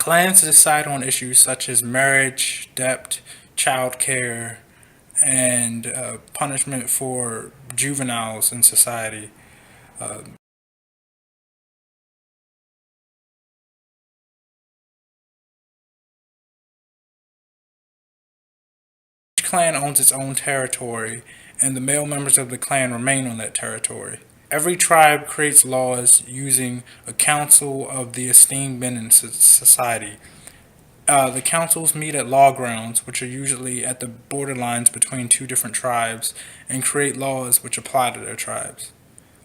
Clans decide on issues such as marriage, debt, child care, and punishment for juveniles in society. Each clan owns its own territory, and the male members of the clan remain on that territory. Every tribe creates laws using a council of the esteemed men in society. The councils meet at law grounds, which are usually at the borderlines between two different tribes, and create laws which apply to their tribes.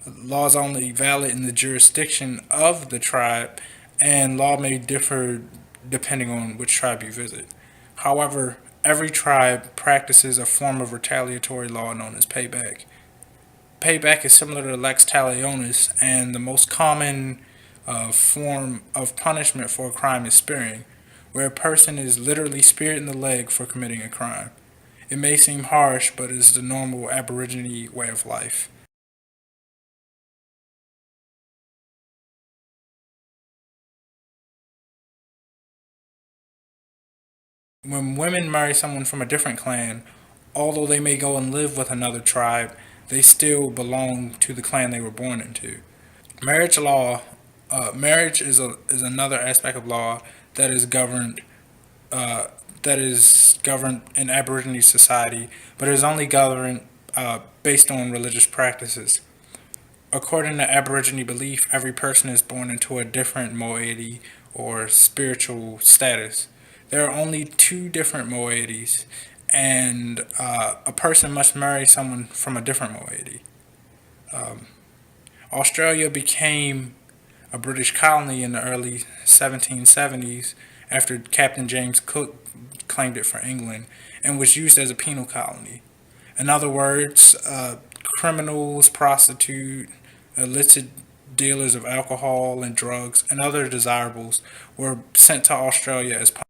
Laws are only valid in the jurisdiction of the tribe, and law may differ depending on which tribe you visit. However, every tribe practices a form of retaliatory law known as payback. Payback is similar to lex talionis, and the most common form of punishment for a crime is spearing, where a person is literally speared in the leg for committing a crime. It may seem harsh, but is the normal Aborigine way of life. When women marry someone from a different clan, although they may go and live with another tribe, they still belong to the clan they were born into. Marriage law, marriage is another aspect of law that is governed uh, in Aborigine society, but it is only governed based on religious practices. According to Aborigine belief, every person is born into a different moiety or spiritual status. There are only two different moieties, and a person must marry someone from a different moiety. Australia became a British colony in the early 1770s after Captain James Cook claimed it for England and was used as a penal colony. In other words, criminals, prostitutes, illicit dealers of alcohol and drugs, and other desirables were sent to Australia as punishment.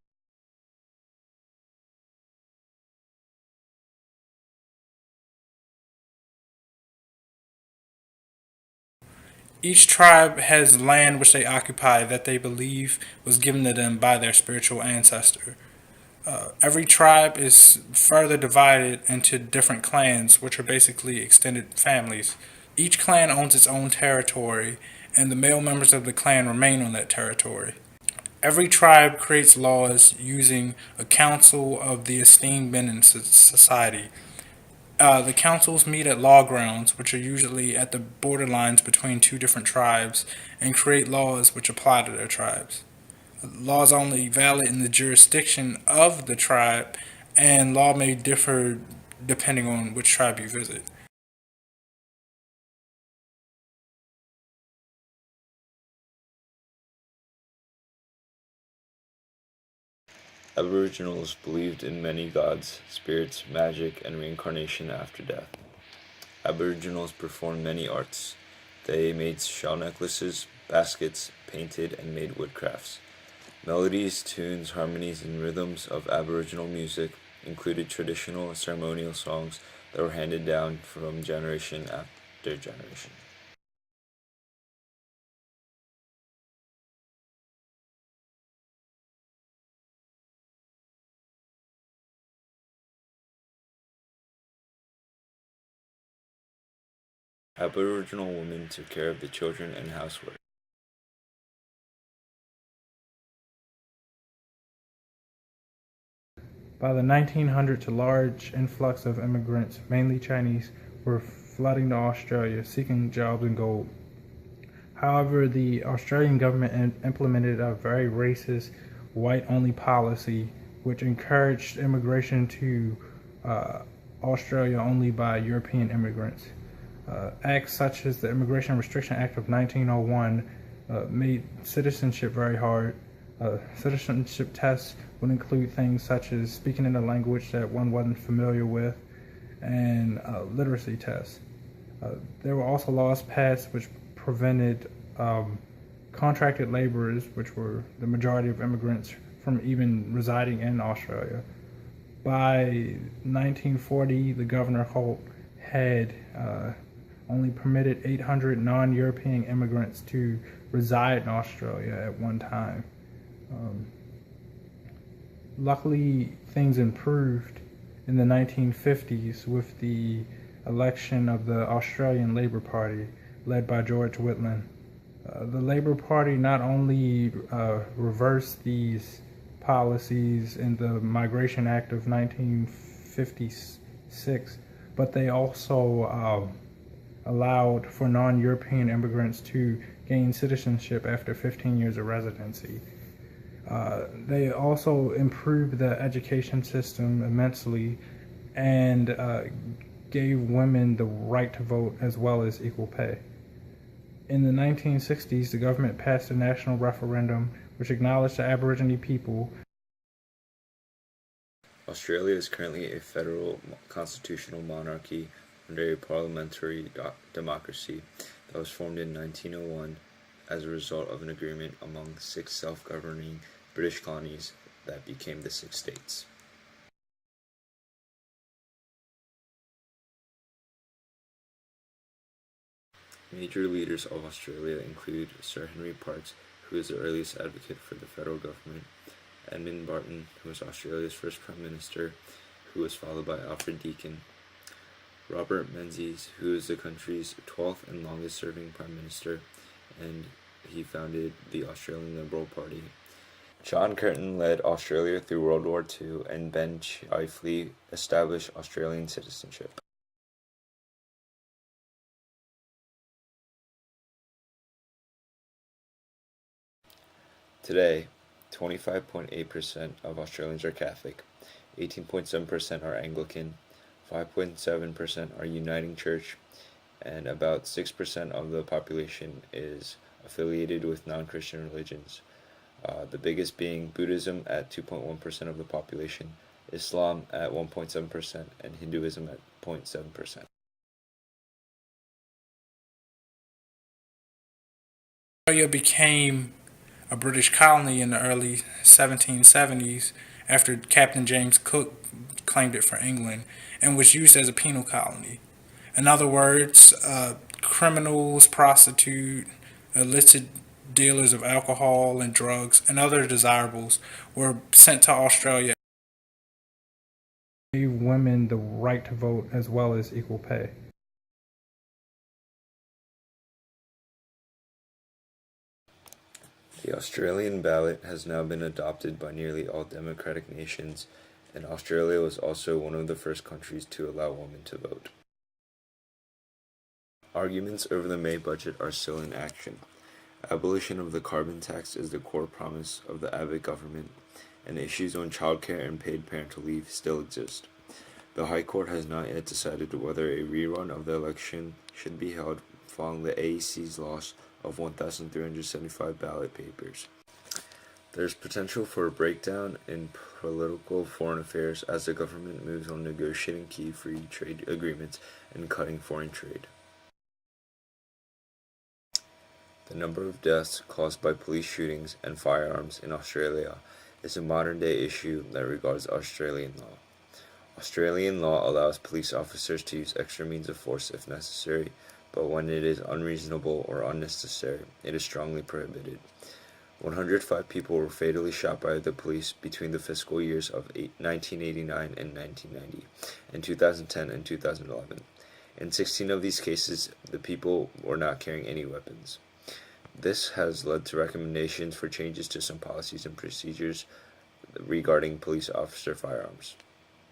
Each tribe has land which they occupy that they believe was given to them by their spiritual ancestor. Every tribe is further divided into different clans, which are basically extended families. Each clan owns its own territory, and the male members of the clan remain on that territory. Every tribe creates laws using a council of the esteemed men in society. The councils meet at law grounds, which are usually at the borderlines between two different tribes, and create laws which apply to their tribes. Laws are only valid in the jurisdiction of the tribe, and law may differ depending on which tribe you visit. Aboriginals believed in many gods, spirits, magic, and reincarnation after death. Aboriginals performed many arts. They made shell necklaces, baskets, painted, and made woodcrafts. Melodies, tunes, harmonies, and rhythms of Aboriginal music included traditional and ceremonial songs that were handed down from generation after generation. Aboriginal women took care of the children and housework. By the 1900s, a large influx of immigrants, mainly Chinese, were flooding to Australia seeking jobs and gold. However, the Australian government implemented a very racist, white only policy which encouraged immigration to uh, Australia only by European immigrants. Acts such as the Immigration Restriction Act of 1901 made citizenship very hard. Citizenship tests would include things such as speaking in a language that one wasn't familiar with and literacy tests. There were also laws passed which prevented contracted laborers, which were the majority of immigrants, from even residing in Australia. By 1940, the Governor Holt had only permitted 800 non-European immigrants to reside in Australia at one time. Luckily, things improved in the 1950s with the election of the Australian Labor Party, led by George Whitlam. The Labor Party not only reversed these policies in the Migration Act of 1956, but they also allowed for non-European immigrants to gain citizenship after 15 years of residency. They also improved the education system immensely and gave women the right to vote as well as equal pay. In the 1960s, the government passed a national referendum which acknowledged the Aboriginal people. Australia is currently a federal constitutional monarchy under a parliamentary democracy that was formed in 1901 as a result of an agreement among 6 self-governing British colonies that became the 6 states. Major leaders of Australia include Sir Henry Parkes, who is the earliest advocate for the federal government, Edmund Barton, who was Australia's first Prime Minister, who was followed by Alfred Deakin, Robert Menzies, who is the country's 12th and longest serving Prime Minister, and he founded the Australian Liberal Party. John Curtin led Australia through World War II, and Ben Chifley established Australian citizenship. Today, 25.8% of Australians are Catholic, 18.7% are Anglican, 5.7% are Uniting Church, and about 6% of the population is affiliated with non-Christian religions. The biggest being Buddhism at 2.1% of the population, Islam at 1.7%, and Hinduism at 0.7%. Australia became a British colony in the early 1770s after Captain James Cook claimed it for England and was used as a penal colony. In other words, criminals, prostitutes, illicit dealers of alcohol and drugs, and other desirables were sent to Australia. Gave women the right to vote as well as equal pay. The Australian ballot has now been adopted by nearly all democratic nations, and Australia was also one of the first countries to allow women to vote. Arguments over the May budget are still in action. Abolition of the carbon tax is the core promise of the Abbott government, and issues on childcare and paid parental leave still exist. The High Court has not yet decided whether a rerun of the election should be held following the AEC's loss of 1,375 ballot papers. There's potential for a breakdown in political foreign affairs as the government moves on negotiating key free trade agreements and cutting foreign trade. The number of deaths caused by police shootings and firearms in Australia is a modern-day issue that regards Australian law. Australian law allows police officers to use extra means of force if necessary, but when it is unreasonable or unnecessary, it is strongly prohibited. 105 people were fatally shot by the police between the fiscal years of 1989 and 1990, and 2010 and 2011. In 16 of these cases, the people were not carrying any weapons. This has led to recommendations for changes to some policies and procedures regarding police officer firearms.